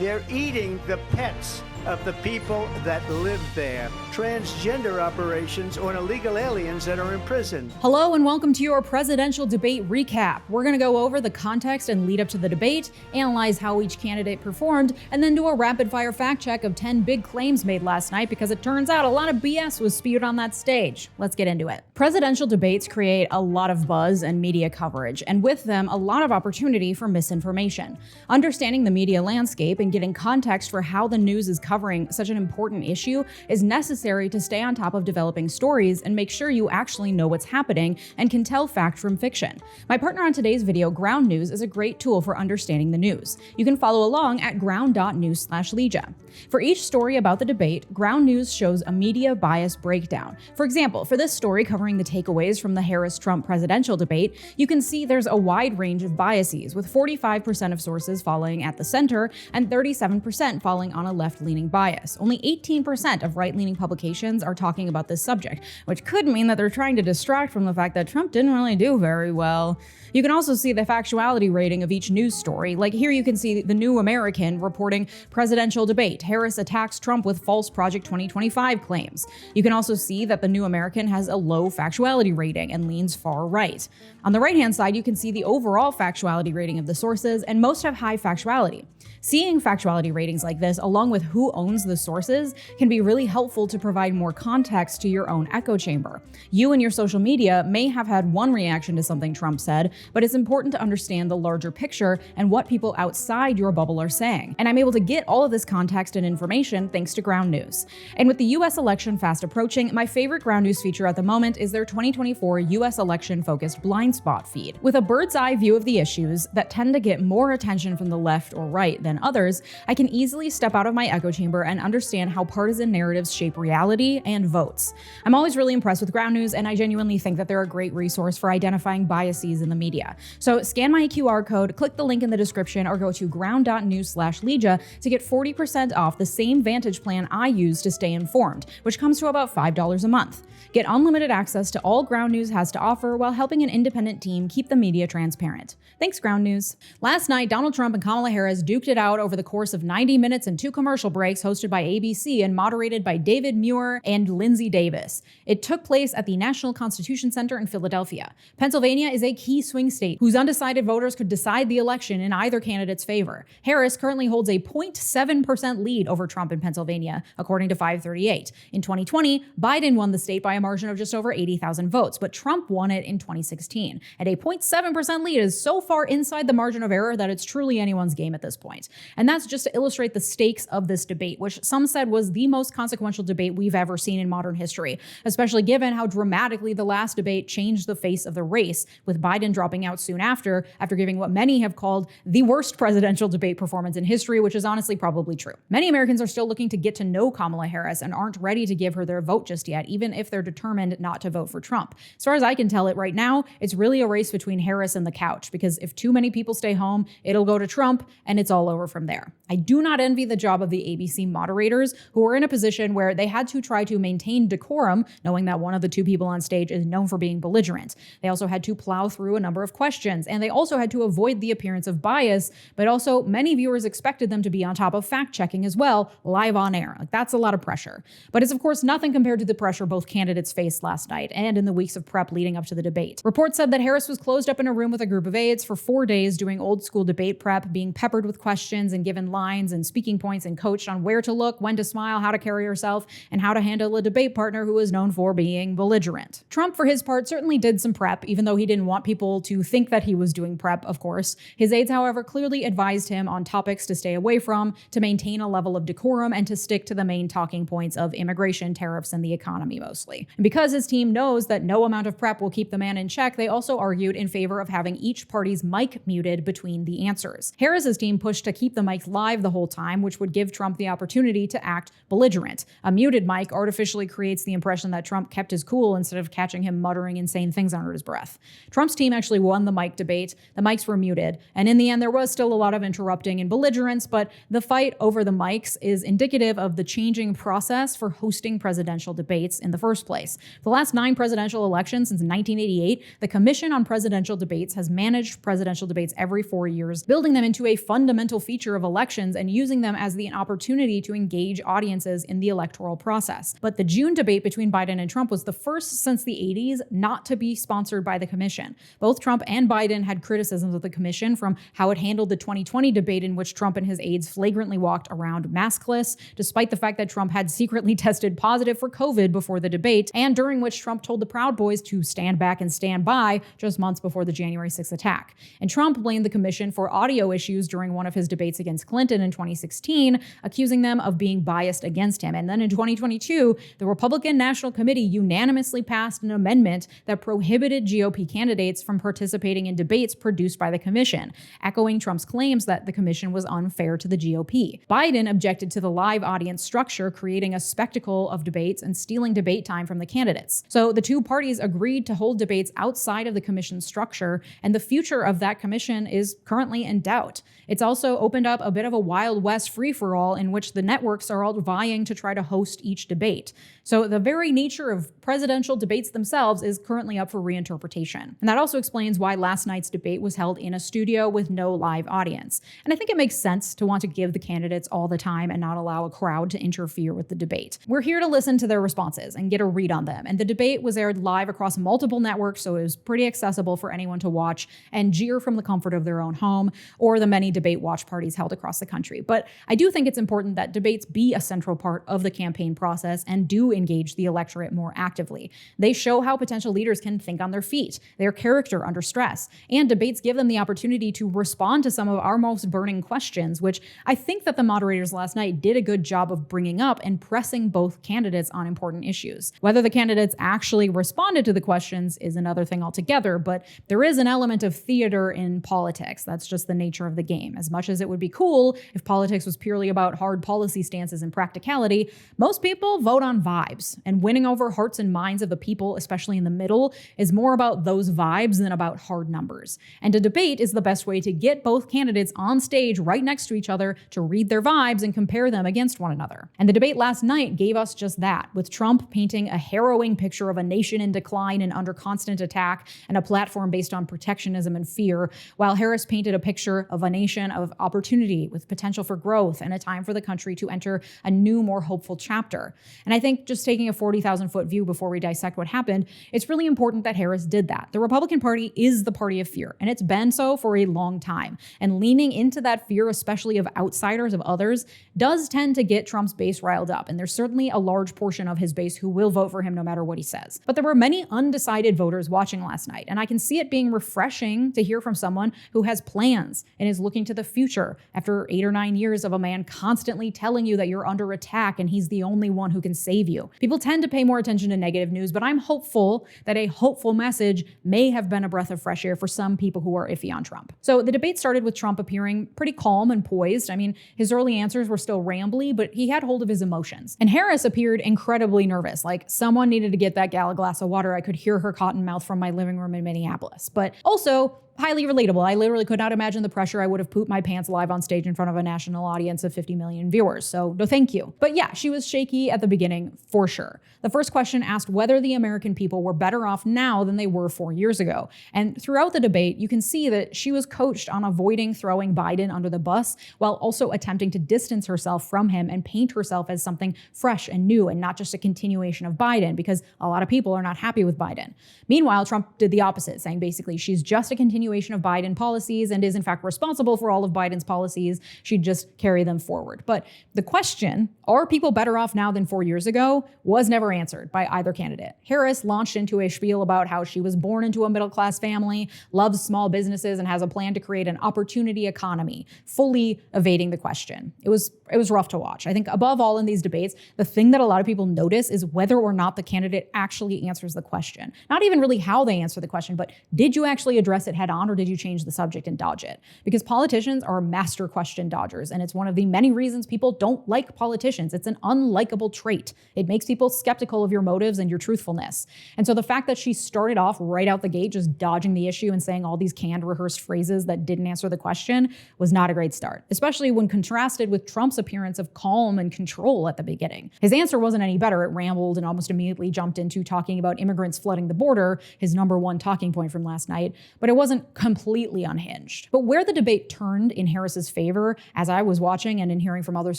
They're eating the pets of the people that live there. Transgender operations on illegal aliens that are in prison. Hello and welcome to your presidential debate recap. We're going to go over the context and lead up to the debate, analyze how each candidate performed, and then do a rapid-fire fact check of 10 big claims made last night because it turns out a lot of BS was spewed on that stage. Let's get into it. Presidential debates create a lot of buzz and media coverage, and with them, a lot of opportunity for misinformation. Understanding the media landscape and getting context for how the news is covering such an important issue is necessary to stay on top of developing stories and make sure you actually know what's happening and can tell fact from fiction. My partner on today's video, Ground News, is a great tool for understanding the news. You can follow along at ground.news/Leeja. For each story about the debate, Ground News shows a media bias breakdown. For example, for this story covering the takeaways from the Harris-Trump presidential debate, you can see there's a wide range of biases, with 45% of sources falling at the center and 37% falling on a left-leaning bias. Only 18% of right-leaning publications are talking about this subject, which could mean that they're trying to distract from the fact that Trump didn't really do very well. You can also see the factuality rating of each news story. Like here you can see the New American reporting presidential debate. Harris attacks Trump with false Project 2025 claims. You can also see that the New American has a low factuality rating and leans far right. On the right-hand side, you can see the overall factuality rating of the sources, and most have high factuality. Seeing factuality ratings like this, along with who owns the sources, can be really helpful to provide more context to your own echo chamber. You and your social media may have had one reaction to something Trump said, but it's important to understand the larger picture and what people outside your bubble are saying. And I'm able to get all of this context and information thanks to Ground News. And with the US election fast approaching, my favorite Ground News feature at the moment is their 2024 US election-focused blind spot feed. With a bird's eye view of the issues that tend to get more attention from the left or right than others, I can easily step out of my echo chamber and understand how partisan narratives shape reality and votes. I'm always really impressed with Ground News, and I genuinely think that they're a great resource for identifying biases in the media. So scan my QR code, click the link in the description, or go to ground.news/Leeja to get 40% off the same Vantage plan I use to stay informed, which comes to about $5 a month. Get unlimited access to all Ground News has to offer while helping an independent team keep the media transparent. Thanks, Ground News. Last night, Donald Trump and Kamala Harris duked it out over the course of 90 minutes and 2 commercial breaks hosted by ABC and moderated by David Muir and Lindsay Davis. It took place at the National Constitution Center in Philadelphia. Pennsylvania is a key swing state whose undecided voters could decide the election in either candidate's favor. Harris currently holds a 0.7% lead over Trump in Pennsylvania, according to 538. In 2020, Biden won the state by a margin of just over 80,000 votes, but Trump won it in 2016. And a 0.7% lead is so far inside the margin of error that it's truly anyone's game at this point. And that's just to illustrate the stakes of this debate, which some said was the most consequential debate we've ever seen in modern history, especially given how dramatically the last debate changed the face of the race, with Biden dropping out soon after giving what many have called the worst presidential debate performance in history, which is honestly probably true. Many Americans are still looking to get to know Kamala Harris and aren't ready to give her their vote just yet, even if they're determined not to vote for Trump. As far as I can tell it right now, it's really a race between Harris and the couch, because if too many people stay home, it'll go to Trump and it's all over from there. I do not envy the job of the ABC moderators, who are in a position where they had to try to maintain decorum, knowing that one of the two people on stage is known for being belligerent. They also had to plow through a number of questions, and they also had to avoid the appearance of bias, but also many viewers expected them to be on top of fact-checking as well, live on air. That's a lot of pressure. But it's of course nothing compared to the pressure both candidates faced last night and in the weeks of prep leading up to the debate. Reports said that Harris was closed up in a room with a group of aides for 4 days doing old school debate prep, being peppered with questions and given lines and speaking points and coached on where to look, when to smile, how to carry herself, and how to handle a debate partner who is known for being belligerent. Trump, for his part, certainly did some prep, even though he didn't want people to think that he was doing prep, of course. His aides, however, clearly advised him on topics to stay away from, to maintain a level of decorum, and to stick to the main talking points of immigration, tariffs, and the economy mostly. And because his team knows that no amount of prep will keep the man in check, they also argued in favor of having each party's mic muted between the answers. Harris's team pushed to keep the mics live the whole time, which would give Trump the opportunity to act belligerent. A muted mic artificially creates the impression that Trump kept his cool instead of catching him muttering insane things under his breath. Trump's team actually won the mic debate. The mics were muted, and in the end there was still a lot of interrupting and belligerence, but the fight over the mics is indicative of the changing process for hosting presidential debates in the first place. For the last 9 presidential elections since 1988, the Commission on Presidential Debates has managed presidential debates every 4 years, building them into a fundamental fundamental feature of elections and using them as the opportunity to engage audiences in the electoral process. But the June debate between Biden and Trump was the first since the 80s not to be sponsored by the commission. Both Trump and Biden had criticisms of the commission, from how it handled the 2020 debate in which Trump and his aides flagrantly walked around maskless, despite the fact that Trump had secretly tested positive for COVID before the debate, and during which Trump told the Proud Boys to stand back and stand by just months before the January 6th attack. And Trump blamed the commission for audio issues during one of his debates against Clinton in 2016, accusing them of being biased against him. And then in 2022, the Republican National Committee unanimously passed an amendment that prohibited GOP candidates from participating in debates produced by the commission, echoing Trump's claims that the commission was unfair to the GOP. Biden objected to the live audience structure, creating a spectacle of debates and stealing debate time from the candidates. So the two parties agreed to hold debates outside of the commission's structure, and the future of that commission is currently in doubt. It's also opened up a bit of a Wild West free-for-all in which the networks are all vying to try to host each debate. So the very nature of presidential debates themselves is currently up for reinterpretation. And that also explains why last night's debate was held in a studio with no live audience. And I think it makes sense to want to give the candidates all the time and not allow a crowd to interfere with the debate. We're here to listen to their responses and get a read on them. And the debate was aired live across multiple networks, so it was pretty accessible for anyone to watch and jeer from the comfort of their own home or the many debate watch parties held across the country. But I do think it's important that debates be a central part of the campaign process and do engage the electorate more actively. They show how potential leaders can think on their feet, their character under stress, and debates give them the opportunity to respond to some of our most burning questions, which I think that the moderators last night did a good job of bringing up and pressing both candidates on important issues. Whether the candidates actually responded to the questions is another thing altogether, but there is an element of theater in politics. That's just the nature of the game. As much as it would be cool if politics was purely about hard policy stances and practicality, most people vote on vibes, and winning over hearts and minds of the people, especially in the middle, is more about those vibes than about hard numbers. And a debate is the best way to get both candidates on stage right next to each other to read their vibes and compare them against one another. And the debate last night gave us just that, with Trump painting a harrowing picture of a nation in decline and under constant attack and a platform based on protectionism and fear, while Harris painted a picture of a nation of opportunity with potential for growth and a time for the country to enter a new, more hopeful chapter. And I think just taking a 40,000-foot view before we dissect what happened, it's really important that Harris did that. The Republican Party is the party of fear, and it's been so for a long time. And leaning into that fear, especially of outsiders, of others, does tend to get Trump's base riled up. And there's certainly a large portion of his base who will vote for him no matter what he says. But there were many undecided voters watching last night, and I can see it being refreshing to hear from someone who has plans and is looking to the future after 8 or 9 years of a man constantly telling you that you're under attack and he's the only one who can save you. People tend to pay more attention to negative news, but I'm hopeful that a hopeful message may have been a breath of fresh air for some people who are iffy on Trump. So the debate started with Trump appearing pretty calm and poised. I mean, his early answers were still rambly, but he had hold of his emotions. And Harris appeared incredibly nervous, like someone needed to get that gal a glass of water. I could hear her cotton mouth from my living room in Minneapolis. But also, highly relatable. I literally could not imagine the pressure I would have pooped my pants live on stage in front of a national audience of 50 million viewers. So no thank you. But yeah, she was shaky at the beginning for sure. The first question asked whether the American people were better off now than they were 4 years ago. And throughout the debate, you can see that she was coached on avoiding throwing Biden under the bus while also attempting to distance herself from him and paint herself as something fresh and new and not just a continuation of Biden, because a lot of people are not happy with Biden. Meanwhile, Trump did the opposite, saying basically she's just a continuation of Biden policies and is in fact responsible for all of Biden's policies. She'd just carry them forward. But the question, are people better off now than 4 years ago, was never answered by either candidate. Harris launched into a spiel about how she was born into a middle-class family, loves small businesses, and has a plan to create an opportunity economy, fully evading the question. It was rough to watch. I think above all in these debates, the thing that a lot of people notice is whether or not the candidate actually answers the question. Not even really how they answer the question, but did you actually address it head on, or did you change the subject and dodge it? Because politicians are master question dodgers, and it's one of the many reasons people don't like politicians. It's an unlikable trait. It makes people skeptical of your motives and your truthfulness. And so the fact that she started off right out the gate just dodging the issue and saying all these canned, rehearsed phrases that didn't answer the question was not a great start, especially when contrasted with Trump's appearance of calm and control at the beginning. His answer wasn't any better. It rambled and almost immediately jumped into talking about immigrants flooding the border, his number one talking point from last night. But it wasn't wasn't completely unhinged. But where the debate turned in Harris's favor, as I was watching and in hearing from others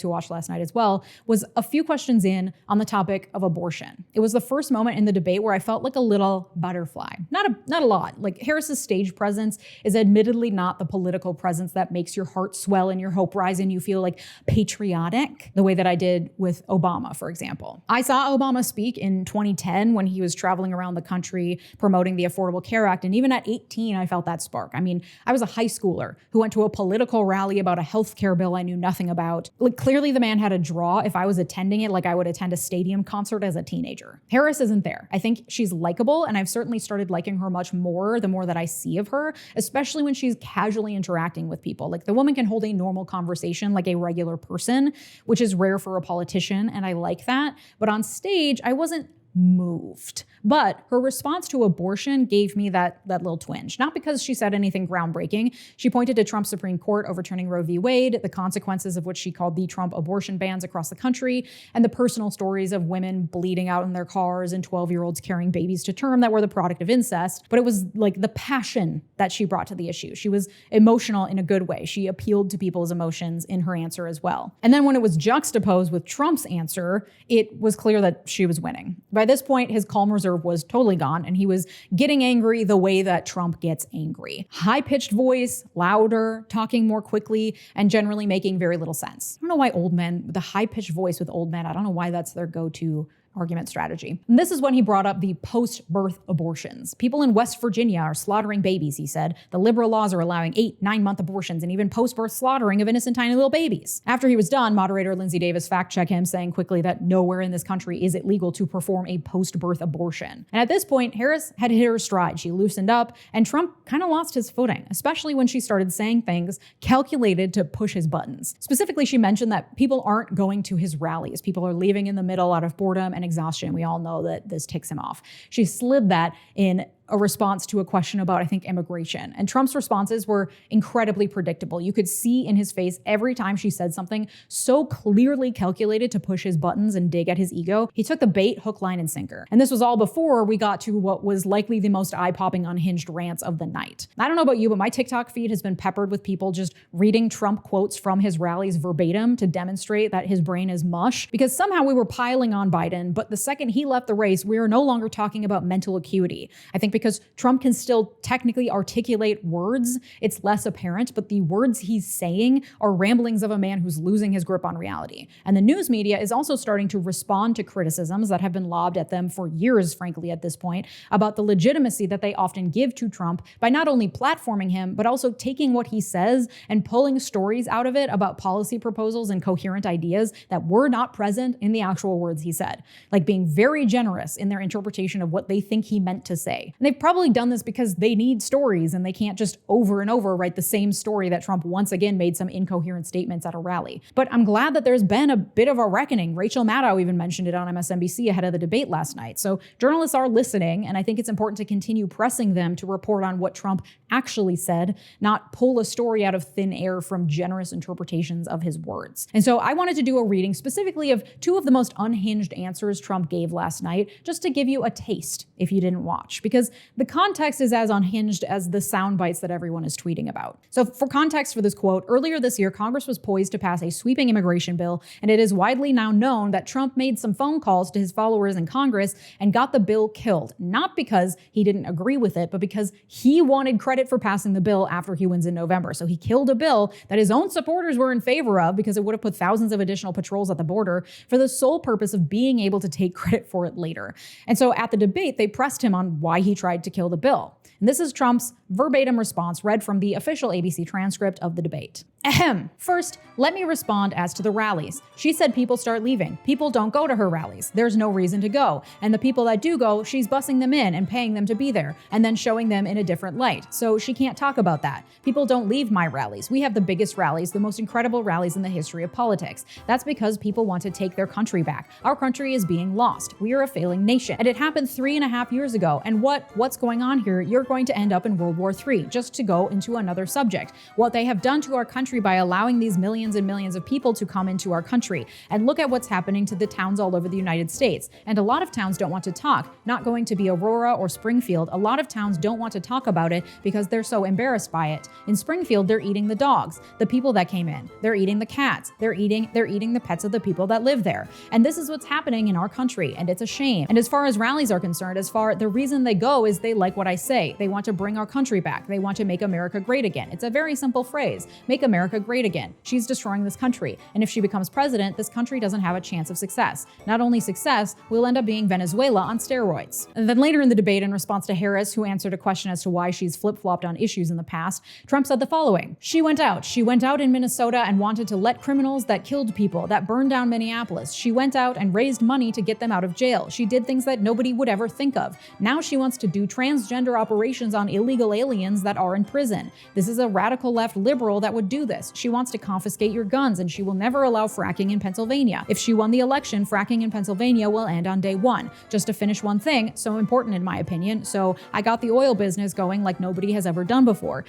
who watched last night as well, was a few questions in on the topic of abortion. It was the first moment in the debate where I felt like a little butterfly. Not a lot. Like, Harris's stage presence is admittedly not the political presence that makes your heart swell and your hope rise and you feel like patriotic, the way that I did with Obama, for example. I saw Obama speak in 2010 when he was traveling around the country promoting the Affordable Care Act, and even at 18, I felt that spark. I mean, I was a high schooler who went to a political rally about a health care bill I knew nothing about. Like, clearly the man had a draw if I was attending it like I would attend a stadium concert as a teenager. Harris isn't there. I think she's likable, and I've certainly started liking her much more the more that I see of her, especially when she's casually interacting with people. Like, the woman can hold a normal conversation like a regular person, which is rare for a politician, and I like that. But on stage, I wasn't moved. But her response to abortion gave me that little twinge. Not because she said anything groundbreaking. She pointed to Trump's Supreme Court overturning Roe v. Wade, the consequences of which she called the Trump abortion bans across the country, and the personal stories of women bleeding out in their cars and 12-year-olds carrying babies to term that were the product of incest. But it was like the passion that she brought to the issue. She was emotional in a good way. She appealed to people's emotions in her answer as well. And then when it was juxtaposed with Trump's answer, it was clear that she was winning. By this point, his calm reserve was totally gone, and he was getting angry the way that Trump gets angry. High-pitched voice, louder, talking more quickly, and generally making very little sense. I don't know why old men, the high-pitched voice with old men, I don't know why that's their go-to argument strategy. And this is when he brought up the post-birth abortions. People in West Virginia are slaughtering babies, he said. The liberal laws are allowing 8-9-month abortions and even post-birth slaughtering of innocent tiny little babies. After he was done, moderator Lindsay Davis fact-checked him, saying quickly that nowhere in this country is it legal to perform a post-birth abortion. And at this point, Harris had hit her stride. She loosened up, and Trump kind of lost his footing, especially when she started saying things calculated to push his buttons. Specifically, she mentioned that people aren't going to his rallies. People are leaving in the middle out of boredom and exhaustion. We all know that this ticks him off. She slid that in a response to a question about, I think, immigration. And Trump's responses were incredibly predictable. You could see in his face every time she said something so clearly calculated to push his buttons and dig at his ego. He took the bait, hook, line, and sinker. And this was all before we got to what was likely the most eye-popping unhinged rants of the night. I don't know about you, but my TikTok feed has been peppered with people just reading Trump quotes from his rallies verbatim to demonstrate that his brain is mush, because somehow we were piling on Biden, but the second he left the race, we are no longer talking about mental acuity. I think because Trump can still technically articulate words, it's less apparent, but the words he's saying are ramblings of a man who's losing his grip on reality. And the news media is also starting to respond to criticisms that have been lobbed at them for years, frankly, at this point, about the legitimacy that they often give to Trump by not only platforming him, but also taking what he says and pulling stories out of it about policy proposals and coherent ideas that were not present in the actual words he said, like being very generous in their interpretation of what they think he meant to say. And they've probably done this because they need stories and they can't just over and over write the same story that Trump once again made some incoherent statements at a rally. But I'm glad that there's been a bit of a reckoning. Rachel Maddow even mentioned it on MSNBC ahead of the debate last night. So journalists are listening, and I think it's important to continue pressing them to report on what Trump actually said, not pull a story out of thin air from generous interpretations of his words. And so I wanted to do a reading specifically of two of the most unhinged answers Trump gave last night, just to give you a taste if you didn't watch, because the context is as unhinged as the sound bites that everyone is tweeting about. So for context for this quote, earlier this year, Congress was poised to pass a sweeping immigration bill, and it is widely now known that Trump made some phone calls to his followers in Congress and got the bill killed, not because he didn't agree with it, but because he wanted credit for passing the bill after he wins in November. So he killed a bill that his own supporters were in favor of because it would have put thousands of additional patrols at the border for the sole purpose of being able to take credit for it later. And so at the debate, they pressed him on why he tried to kill the bill. And this is Trump's verbatim response read from the official ABC transcript of the debate. Ahem. First, let me respond as to the rallies. She said people start leaving. People don't go to her rallies. There's no reason to go. And the people that do go, she's bussing them in and paying them to be there and then showing them in a different light. So she can't talk about that. People don't leave my rallies. We have the biggest rallies, the most incredible rallies in the history of politics. That's because people want to take their country back. Our country is being lost. We are a failing nation. And it happened 3.5 years ago. And what's going on here? You're going to end up in World War III, just to go into another subject. What they have done to our country country by allowing these millions and millions of people to come into our country. And look at what's happening to the towns all over the United States. And a lot of towns don't want to talk. Not going to be Aurora or Springfield. A lot of towns don't want to talk about it because they're so embarrassed by it. In Springfield, they're eating the dogs, the people that came in. They're eating the cats. They're eating the pets of the people that live there. And this is what's happening in our country, and it's a shame. And as far as rallies are concerned, the reason they go is they like what I say. They want to bring our country back. They want to make America great again. It's a very simple phrase. Make America great again. She's destroying this country. And if she becomes president, this country doesn't have a chance of success. Not only success, we'll end up being Venezuela on steroids. And then later in the debate, in response to Harris, who answered a question as to why she's flip-flopped on issues in the past, Trump said the following: She went out in Minnesota and wanted to let criminals that killed people, that burned down Minneapolis. She went out and raised money to get them out of jail. She did things that nobody would ever think of. Now she wants to do transgender operations on illegal aliens that are in prison. This is a radical left liberal that would do this. She wants to confiscate your guns, and she will never allow fracking in Pennsylvania. If she won the election, fracking in Pennsylvania will end on day one. Just to finish one thing, so important in my opinion, so I got the oil business going like nobody has ever done before.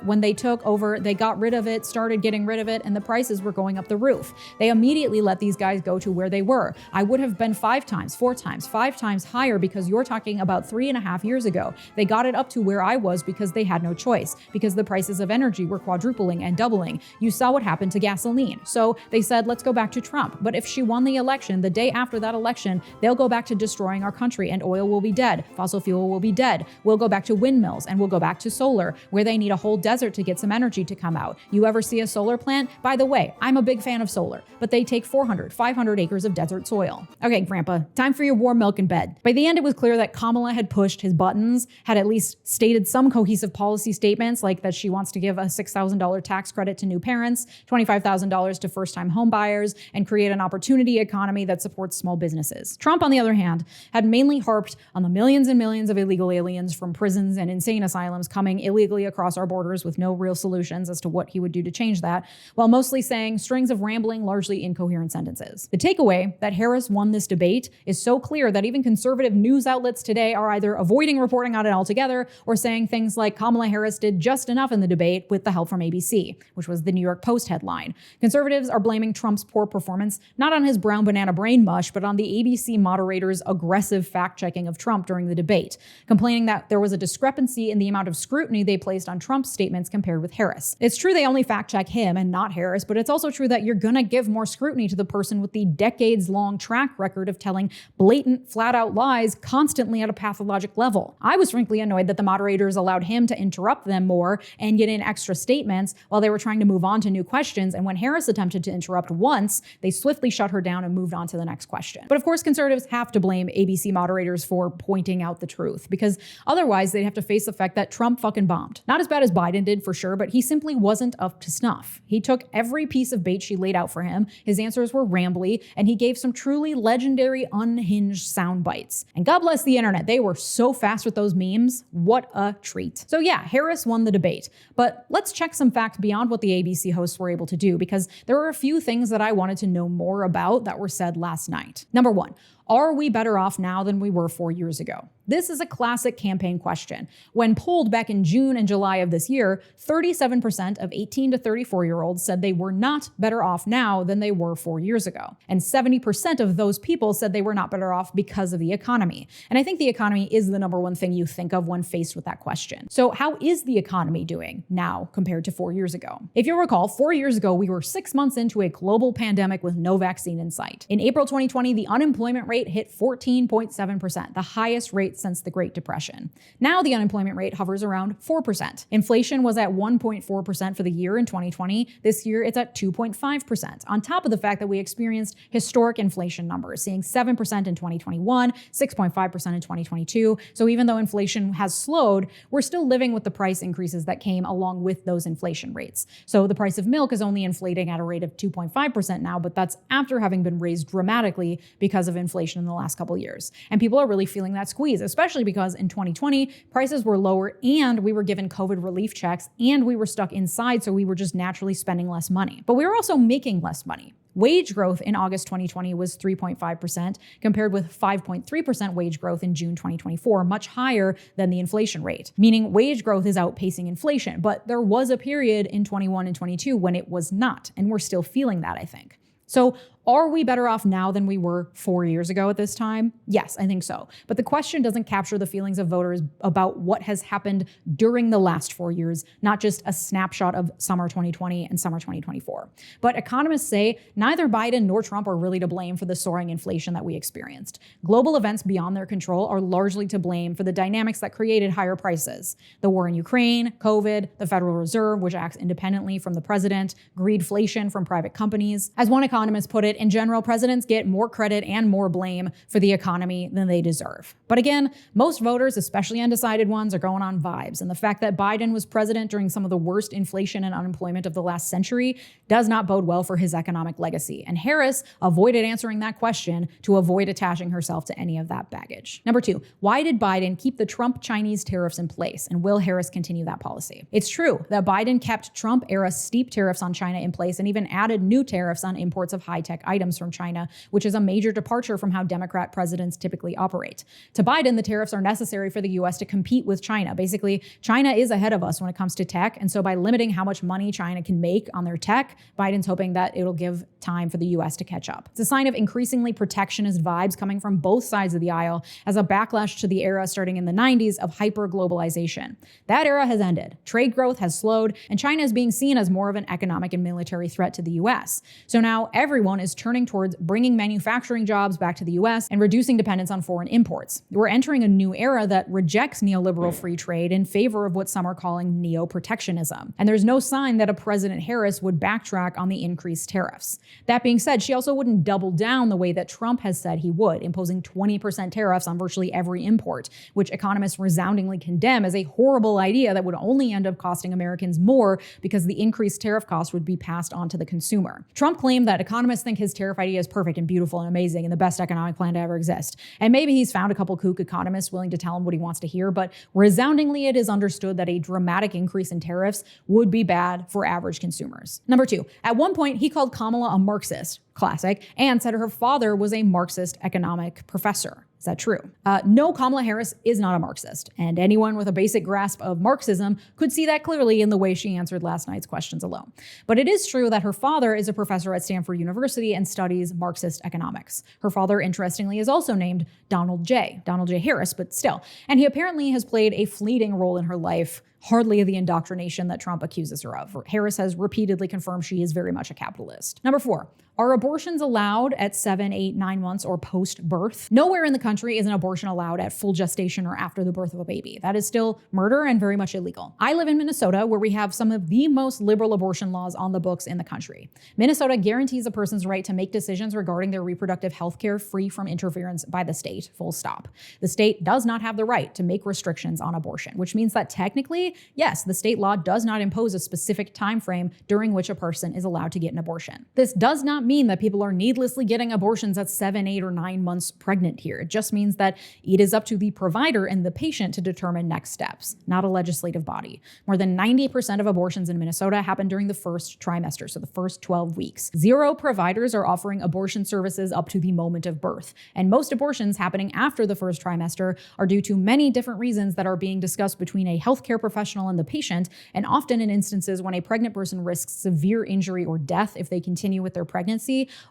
When they took over, they got rid of it, started getting rid of it, and the prices were going up the roof. They immediately let these guys go to where they were. I would have been 5 times, 4 times, 5 times higher because you're talking about 3.5 years ago. They got it up to where I was because they had no choice, because the prices of energy were quadrupling and doubling. You saw what happened to gasoline. So they said, let's go back to Trump. But if she won the election, the day after that election, they'll go back to destroying our country, and oil will be dead. Fossil fuel will be dead. We'll go back to windmills, and we'll go back to solar, where they need a whole desert to get some energy to come out. You ever see a solar plant? By the way, I'm a big fan of solar, but they take 400, 500 acres of desert soil. Okay, Grandpa, time for your warm milk in bed. By the end, it was clear that Kamala had pushed his buttons, had at least stated some cohesive policy statements, like that she wants to give a $6,000 tax credit to new parents, $25,000 to first-time home buyers, and create an opportunity economy that supports small businesses. Trump, on the other hand, had mainly harped on the millions and millions of illegal aliens from prisons and insane asylums coming illegally across our borders with no real solutions as to what he would do to change that, while mostly saying strings of rambling, largely incoherent sentences. The takeaway that Harris won this debate is so clear that even conservative news outlets today are either avoiding reporting on it altogether or saying things like Kamala Harris did just enough in the debate with the help from ABC, which was the New York Post headline. Conservatives are blaming Trump's poor performance not on his brown banana brain mush, but on the ABC moderator's aggressive fact-checking of Trump during the debate, complaining that there was a discrepancy in the amount of scrutiny they placed on Trump's statements compared with Harris. It's true they only fact-check him and not Harris, but it's also true that you're gonna give more scrutiny to the person with the decades-long track record of telling blatant, flat-out lies constantly at a pathologic level. I was frankly annoyed that the moderators allowed him to interrupt them more and get in extra statements while they were trying to move on to new questions, and when Harris attempted to interrupt once, they swiftly shut her down and moved on to the next question. But of course, conservatives have to blame ABC moderators for pointing out the truth, because otherwise they'd have to face the fact that Trump fucking bombed. Not as bad as Biden did for sure, but he simply wasn't up to snuff. He took every piece of bait she laid out for him, his answers were rambly, and he gave some truly legendary unhinged sound bites. And God bless the internet, they were so fast with those memes. What a treat. So yeah, Harris won the debate, but let's check some facts beyond what the ABC hosts were able to do, because there were a few things that I wanted to know more about that were said last night. Number one, are we better off now than we were 4 years ago? This is a classic campaign question. When polled back in June and July of this year, 37% of 18 to 34-year-olds said they were not better off now than they were 4 years ago. And 70% of those people said they were not better off because of the economy. And I think the economy is the number one thing you think of when faced with that question. So how is the economy doing now compared to 4 years ago? If you'll recall, 4 years ago, we were 6 months into a global pandemic with no vaccine in sight. In April 2020, the unemployment rate hit 14.7%, the highest rate since the Great Depression. Now the unemployment rate hovers around 4%. Inflation was at 1.4% for the year in 2020. This year it's at 2.5%, on top of the fact that we experienced historic inflation numbers, seeing 7% in 2021, 6.5% in 2022. So even though inflation has slowed, we're still living with the price increases that came along with those inflation rates. So the price of milk is only inflating at a rate of 2.5% now, but that's after having been raised dramatically because of inflation in the last couple of years. And people are really feeling that squeeze, especially because in 2020, prices were lower and we were given COVID relief checks and we were stuck inside, so we were just naturally spending less money. But we were also making less money. Wage growth in August 2020 was 3.5%, compared with 5.3% wage growth in June 2024, much higher than the inflation rate, meaning wage growth is outpacing inflation. But there was a period in 21 and 22 when it was not, and we're still feeling that, I think. So are we better off now than we were 4 years ago at this time? Yes, I think so. But the question doesn't capture the feelings of voters about what has happened during the last 4 years, not just a snapshot of summer 2020 and summer 2024. But economists say neither Biden nor Trump are really to blame for the soaring inflation that we experienced. Global events beyond their control are largely to blame for the dynamics that created higher prices. The war in Ukraine, COVID, the Federal Reserve, which acts independently from the president, greedflation from private companies. As one economist put it, in general, presidents get more credit and more blame for the economy than they deserve. But again, most voters, especially undecided ones, are going on vibes. And the fact that Biden was president during some of the worst inflation and unemployment of the last century does not bode well for his economic legacy. And Harris avoided answering that question to avoid attaching herself to any of that baggage. Number 2, why did Biden keep the Trump-Chinese tariffs in place? And will Harris continue that policy? It's true that Biden kept Trump-era steep tariffs on China in place and even added new tariffs on imports of high-tech items from China, which is a major departure from how Democrat presidents typically operate. To Biden, the tariffs are necessary for the U.S. to compete with China. Basically, China is ahead of us when it comes to tech, and so by limiting how much money China can make on their tech, Biden's hoping that it'll give time for the U.S. to catch up. It's a sign of increasingly protectionist vibes coming from both sides of the aisle as a backlash to the era starting in the 90s of hyper-globalization. That era has ended. Trade growth has slowed, and China is being seen as more of an economic and military threat to the U.S. So now everyone is turning towards bringing manufacturing jobs back to the U.S. and reducing dependence on foreign imports. We're entering a new era that rejects neoliberal free trade in favor of what some are calling neo-protectionism. And there's no sign that a President Harris would backtrack on the increased tariffs. That being said, she also wouldn't double down the way that Trump has said he would, imposing 20% tariffs on virtually every import, which economists resoundingly condemn as a horrible idea that would only end up costing Americans more because the increased tariff cost would be passed on to the consumer. Trump claimed that economists think his tariff idea is perfect and beautiful and amazing and the best economic plan to ever exist. And maybe he's found a couple kook economists willing to tell him what he wants to hear, but resoundingly it is understood that a dramatic increase in tariffs would be bad for average consumers. Number 2, at one point he called Kamala a Marxist, classic, and said her father was a Marxist economic professor. Is that true? No, Kamala Harris is not a Marxist, and anyone with a basic grasp of Marxism could see that clearly in the way she answered last night's questions alone. But it is true that her father is a professor at Stanford University and studies Marxist economics. Her father, interestingly, is also named Donald J. Harris, but still. And he apparently has played a fleeting role in her life, hardly the indoctrination that Trump accuses her of. Harris has repeatedly confirmed she is very much a capitalist. Number 4, are abortions allowed at 7, 8, 9 months or post-birth? Nowhere in the country is an abortion allowed at full gestation or after the birth of a baby. That is still murder and very much illegal. I live in Minnesota, where we have some of the most liberal abortion laws on the books in the country. Minnesota guarantees a person's right to make decisions regarding their reproductive health care free from interference by the state, full stop. The state does not have the right to make restrictions on abortion, which means that technically, yes, the state law does not impose a specific time frame during which a person is allowed to get an abortion. This does not mean that people are needlessly getting abortions at 7, 8, or 9 months pregnant here. It just means that it is up to the provider and the patient to determine next steps, not a legislative body. More than 90% of abortions in Minnesota happen during the first trimester, so the first 12 weeks. 0 providers are offering abortion services up to the moment of birth. And most abortions happening after the first trimester are due to many different reasons that are being discussed between a healthcare professional and the patient, and often in instances when a pregnant person risks severe injury or death if they continue with their pregnancy,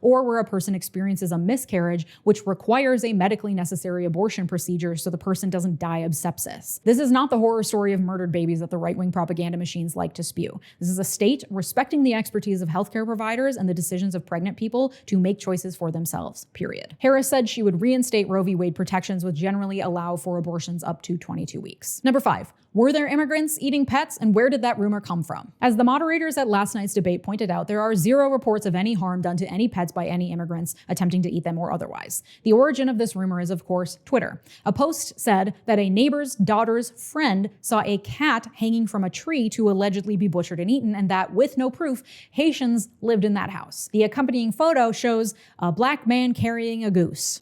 or where a person experiences a miscarriage, which requires a medically necessary abortion procedure so the person doesn't die of sepsis. This is not the horror story of murdered babies that the right-wing propaganda machines like to spew. This is a state respecting the expertise of healthcare providers and the decisions of pregnant people to make choices for themselves, period. Harris said she would reinstate Roe v. Wade protections, which generally allow for abortions up to 22 weeks. Number 5, were there immigrants eating pets, and where did that rumor come from? As the moderators at last night's debate pointed out, there are 0 reports of any harm done to any pets by any immigrants attempting to eat them or otherwise. The origin of this rumor is, of course, Twitter. A post said that a neighbor's daughter's friend saw a cat hanging from a tree to allegedly be butchered and eaten, and that, with no proof, Haitians lived in that house. The accompanying photo shows a black man carrying a goose.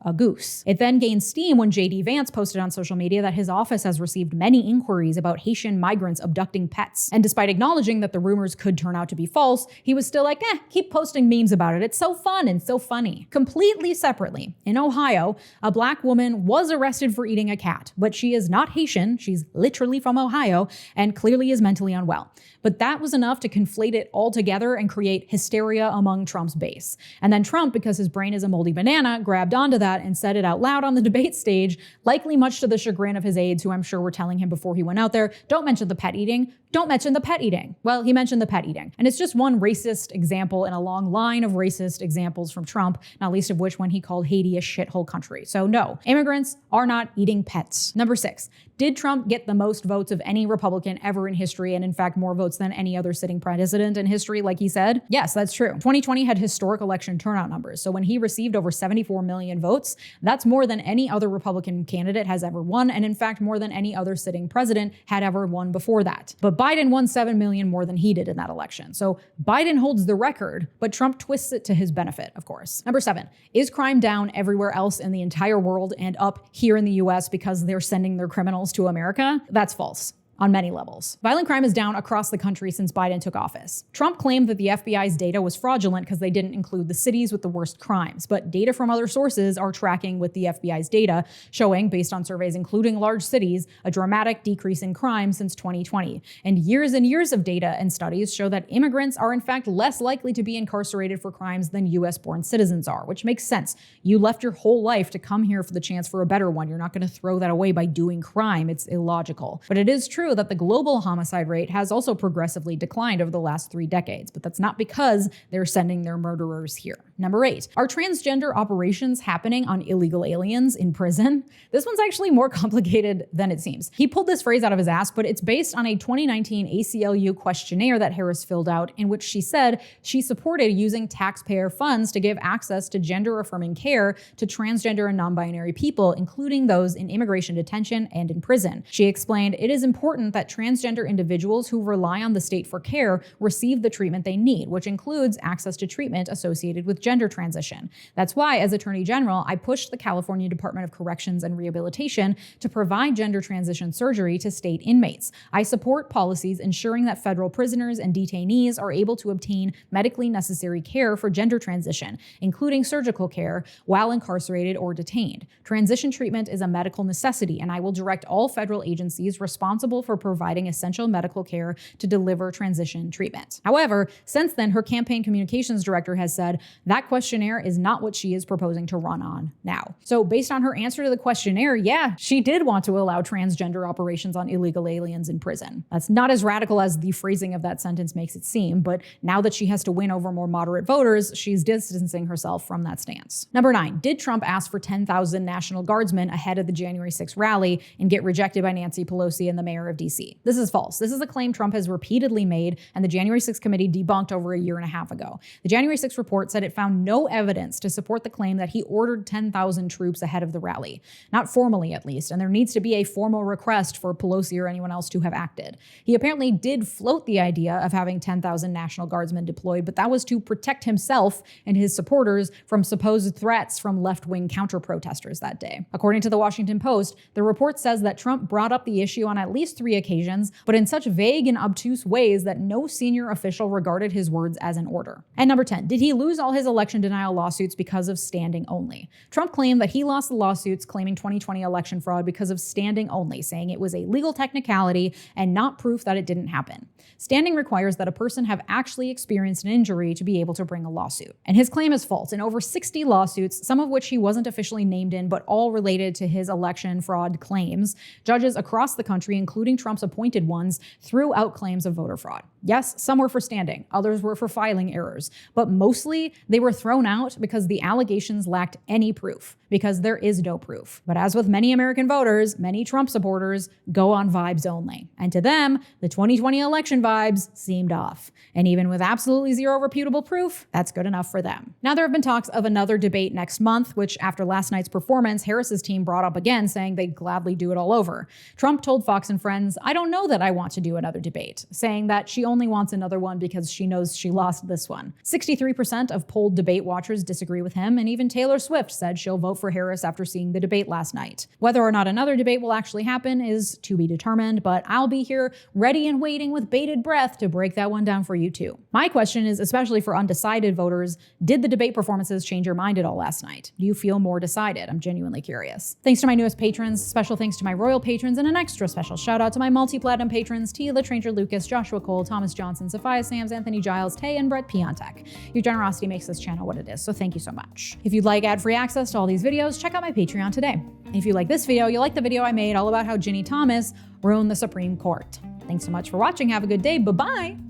It then gained steam when J.D. Vance posted on social media that his office has received many inquiries about Haitian migrants abducting pets. And despite acknowledging that the rumors could turn out to be false, he was still like, keep posting memes about it. It's so fun and so funny. Completely separately, in Ohio, a black woman was arrested for eating a cat, but she is not Haitian. She's literally from Ohio and clearly is mentally unwell. But that was enough to conflate it all together and create hysteria among Trump's base. And then Trump, because his brain is a moldy banana, grabbed onto that and said it out loud on the debate stage, likely much to the chagrin of his aides, who I'm sure were telling him before he went out there, don't mention the pet eating. Don't mention the pet eating. Well, he mentioned the pet eating. And it's just one racist example in a long line of racist examples from Trump, not least of which when he called Haiti a shithole country. So no, immigrants are not eating pets. Number 6, did Trump get the most votes of any Republican ever in history, and in fact more votes than any other sitting president in history, like he said? Yes, that's true. 2020 had historic election turnout numbers. So when he received over 74 million votes, that's more than any other Republican candidate has ever won, and in fact more than any other sitting president had ever won before that. But Biden won 7 million more than he did in that election. So Biden holds the record, but Trump twists it to his benefit, of course. Number 7, is crime down everywhere else in the entire world and up here in the US because they're sending their criminals to America? That's false. On many levels. Violent crime is down across the country since Biden took office. Trump claimed that the FBI's data was fraudulent because they didn't include the cities with the worst crimes, but data from other sources are tracking with the FBI's data, showing, based on surveys including large cities, a dramatic decrease in crime since 2020. And years of data and studies show that immigrants are in fact less likely to be incarcerated for crimes than US-born citizens are, which makes sense. You left your whole life to come here for the chance for a better one. You're not going to throw that away by doing crime. It's illogical. But it is true that the global homicide rate has also progressively declined over the last 3 decades, but that's not because they're sending their murderers here. Number 8, are transgender operations happening on illegal aliens in prison? This one's actually more complicated than it seems. He pulled this phrase out of his ass, but it's based on a 2019 ACLU questionnaire that Harris filled out, in which she said she supported using taxpayer funds to give access to gender-affirming care to transgender and non-binary people, including those in immigration detention and in prison. She explained, it is important that transgender individuals who rely on the state for care receive the treatment they need, which includes access to treatment associated with gender transition. That's why, as Attorney General, I pushed the California Department of Corrections and Rehabilitation to provide gender transition surgery to state inmates. I support policies ensuring that federal prisoners and detainees are able to obtain medically necessary care for gender transition, including surgical care, while incarcerated or detained. Transition treatment is a medical necessity, and I will direct all federal agencies responsible for providing essential medical care to deliver transition treatment. However, since then, her campaign communications director has said that questionnaire is not what she is proposing to run on now. So based on her answer to the questionnaire, yeah, she did want to allow transgender operations on illegal aliens in prison. That's not as radical as the phrasing of that sentence makes it seem, but now that she has to win over more moderate voters, she's distancing herself from that stance. Number 9, did Trump ask for 10,000 National Guardsmen ahead of the January 6th rally and get rejected by Nancy Pelosi and the mayor of DC? This is false. This is a claim Trump has repeatedly made and the January 6th committee debunked over a year and a half ago. The January 6th report said it found no evidence to support the claim that he ordered 10,000 troops ahead of the rally. Not formally, at least, and there needs to be a formal request for Pelosi or anyone else to have acted. He apparently did float the idea of having 10,000 National Guardsmen deployed, but that was to protect himself and his supporters from supposed threats from left-wing counter-protesters that day. According to the Washington Post, the report says that Trump brought up the issue on at least 3 occasions, but in such vague and obtuse ways that no senior official regarded his words as an order. And number 10, did he lose all his election denial lawsuits because of standing only? Trump claimed that he lost the lawsuits claiming 2020 election fraud because of standing only, saying it was a legal technicality and not proof that it didn't happen. Standing requires that a person have actually experienced an injury to be able to bring a lawsuit. And his claim is false. In over 60 lawsuits, some of which he wasn't officially named in, but all related to his election fraud claims, judges across the country, including Trump's appointed ones, threw out claims of voter fraud. Yes, some were for standing, others were for filing errors, but mostly they were thrown out because the allegations lacked any proof, because there is no proof. But as with many American voters, many Trump supporters go on vibes only. And to them, the 2020 election vibes seemed off. And even with absolutely zero reputable proof, that's good enough for them. Now, there have been talks of another debate next month, which after last night's performance, Harris's team brought up again, saying they'd gladly do it all over. Trump told Fox and Friends, "I don't know that I want to do another debate," saying that she only wants another one because she knows she lost this one. 63% of polled debate watchers disagree with him, and even Taylor Swift said she'll vote for Harris after seeing the debate last night. Whether or not another debate will actually happen is to be determined, but I'll be here ready and waiting with bated breath to break that one down for you too. My question is, especially for undecided voters, did the debate performances change your mind at all last night? Do you feel more decided? I'm genuinely curious. Thanks to my newest patrons, special thanks to my royal patrons, and an extra special shout out to my multi-platinum patrons, Tia Tranger Lucas, Joshua Cole, Thomas Johnson, Sophia Sams, Anthony Giles, Tay, and Brett Piontek. Your generosity makes this channel what it is, so thank you so much. If you'd like ad-free access to all these videos, check out my Patreon today. And if you like this video, you'll like the video I made all about how Ginny Thomas ruined the Supreme Court. Thanks so much for watching. Have a good day. Bye-bye.